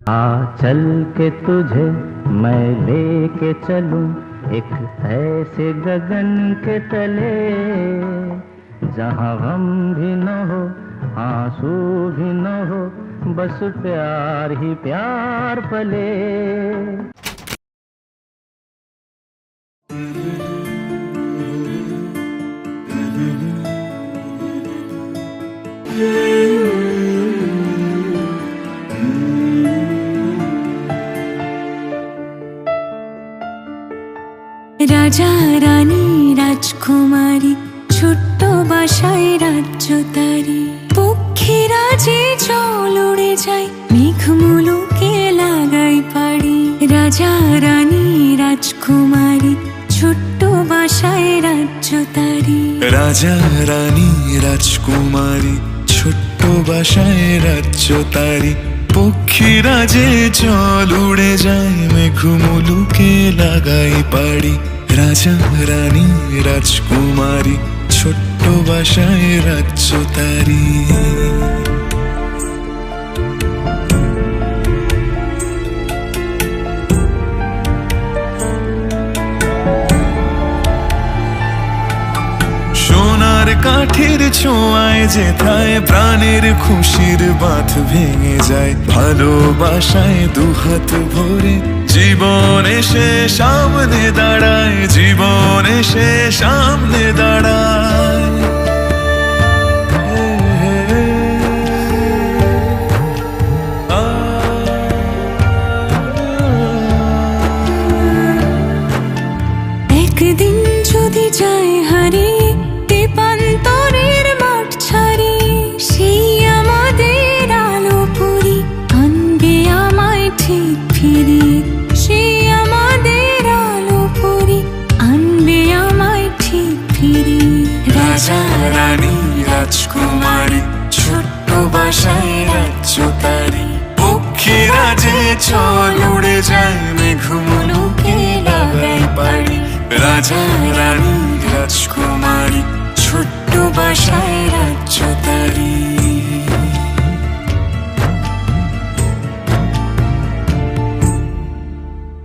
आ चल के तुझे मैं लेके चलूं एक ऐसे गगन के तले, जहां गम भी न हो आंसू भी न हो, बस प्यार ही प्यार पले। রাজা রানী রাজকুমারী ছোট্ট বাসায় রাজ্য তারি, পক্ষীরা যে জল উড়ে যায় মেঘ মুলুকে লাগাই পাড়ি। রাজা রানী রাজকুমারী ছোট্ট বাসায় রাজ্য তারি। রাজা রানী রাজকুমারী ছোট্ট বাসায় রাজ্য তারি, পক্ষীরা যে জল উড়ে যায় মেঘ মুলুকে লাগাই পাড়ি। রাজা রানী রাজকুমারী ছোট্ট বাসায় রাজ্য তারি। সোনার কাঠের ছোঁয়ায় যেথায় প্রাণের খুশির বাঁধ ভেঙে যায়, ভালোবাসায় দুহাত ভরে জীবন এসে সামনে দাঁড়ায়, জীবন এসে সামনে দাঁড়ায়। একদিন যদি যায় হারিয়ে তেপান্তরের মাঠ ছাড়ি, সেই আমাদের আলো পুরি আনবে আমায় ঠিক ফিরিয়ে। সেই আমাদের আলো পুরি আনবে আমায় ঠিক ফিরিয়ে। রাজা রানী রাজকুমারী ছোট্ট বাসায় রাজ্য তারি, পক্ষীরা যে জল উড়ে যায় মেঘ মুলুকে লাগাই পাড়ি। রাজা রানী রাজকুমারী ছোট্ট বাসায়